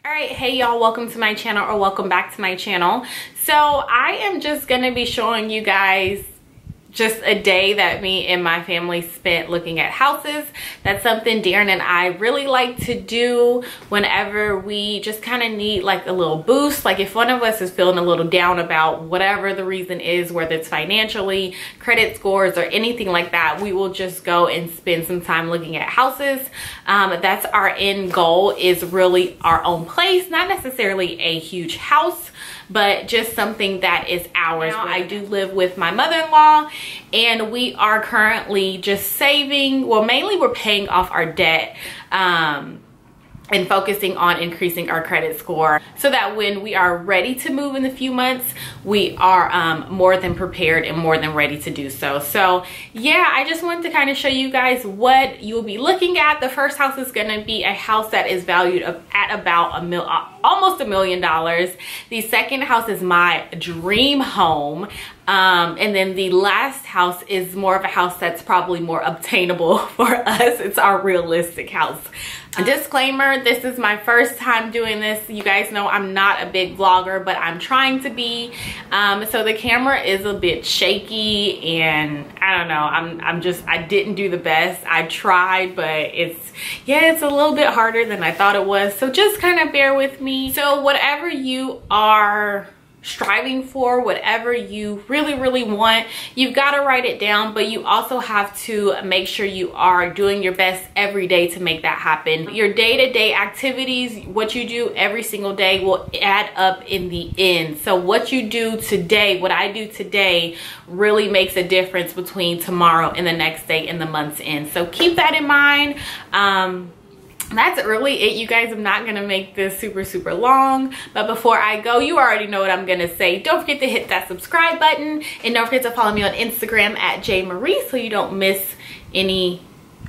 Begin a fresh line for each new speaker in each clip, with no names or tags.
All right, hey y'all, welcome to my channel, or welcome back to my channel. So I am just gonna be showing you guys just a day that me and my family spent looking at houses. That's something Darren and I really like to do whenever we just kind of need like a little boost. Like if one of us is feeling a little down about whatever the reason is, whether it's financially, credit scores, or anything like that, we will just go and spend some time looking at houses. That's our end goal, is really our own place, not necessarily a huge house, but just something that is ours. Now, I do live with my mother-in-law, and we are currently just saving. Well, mainly we're paying off our debt and focusing on increasing our credit score so that when we are ready to move in a few months, we are more than prepared and more than ready to do so. So yeah, I just wanted to kind of show you guys what you'll be looking at. The first house is going to be a house that is valued at about almost $1 million. The second house is my dream home. And then the last house is more of a house that's probably more obtainable for us. It's our realistic house. A disclaimer, this is my first time doing this. You guys know I'm not a big vlogger, but I'm trying to be. So the camera is a bit shaky, and I don't know, I didn't do the best. I tried, but it's a little bit harder than I thought it was. So just kind of bear with me. So whatever you are striving for, whatever you really want, you've got to write it down, but you also have to make sure you are doing your best every day to make that happen. Your day-to-day activities, what you do every single day, will add up in the end. So what you do today, what I do today, really makes a difference between tomorrow and the next day and the month's end. So keep that in mind. That's really it, you guys. I'm not gonna make this super long, but before I go, you already know what I'm gonna say. Don't forget to hit that subscribe button, and don't forget to follow me on Instagram at JMarie so you don't miss any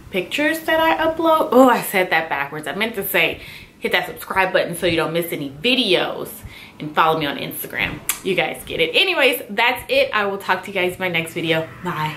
pictures that I upload. Oh, I said that backwards. I meant to say hit that subscribe button so you don't miss any videos, and follow me on Instagram. You guys get it. Anyways, that's it. I will talk to you guys in my next video. Bye.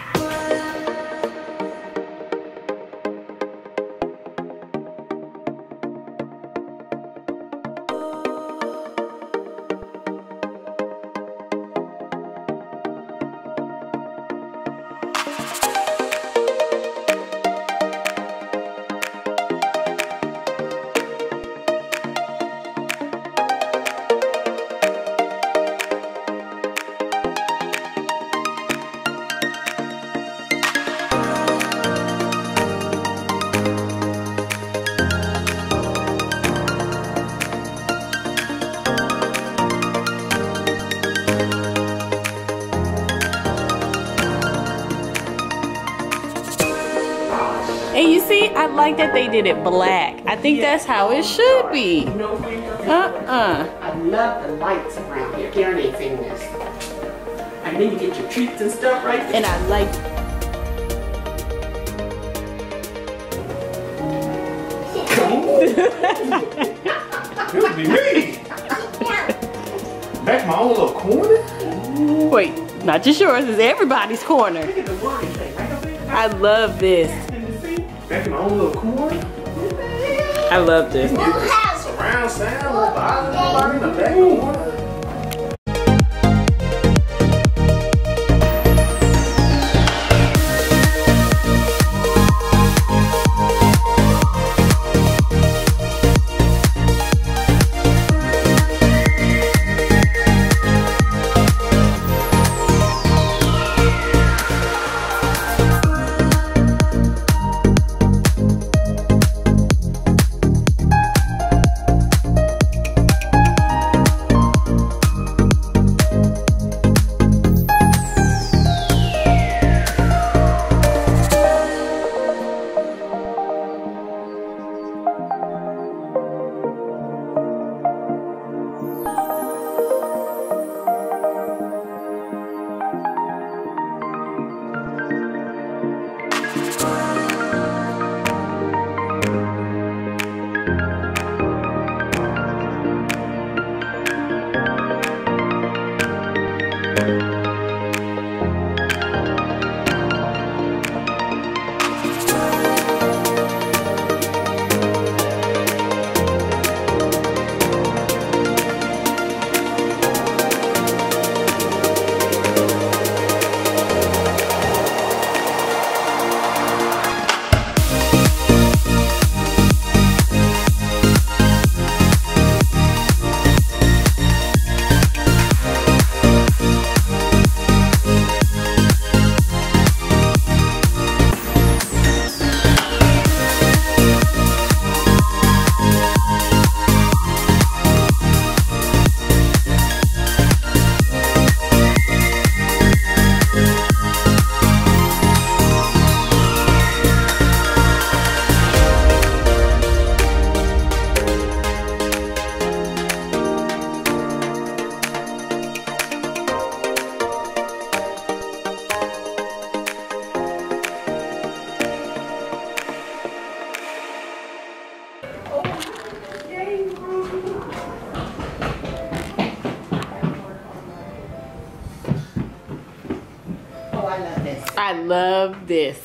And you see, I like that they did it black. I think that's how it should be.
I love the lights around here. Karen ain't seen this. And then you get your treats and stuff right there.
And I like
It would be me. Back my own little corner?
Wait, not just yours, it's everybody's corner.
Look at the wording thing right up there.
I love this.
Back in my own little corner?
I love this.
Surround sound, little body in the back corner.
I love this.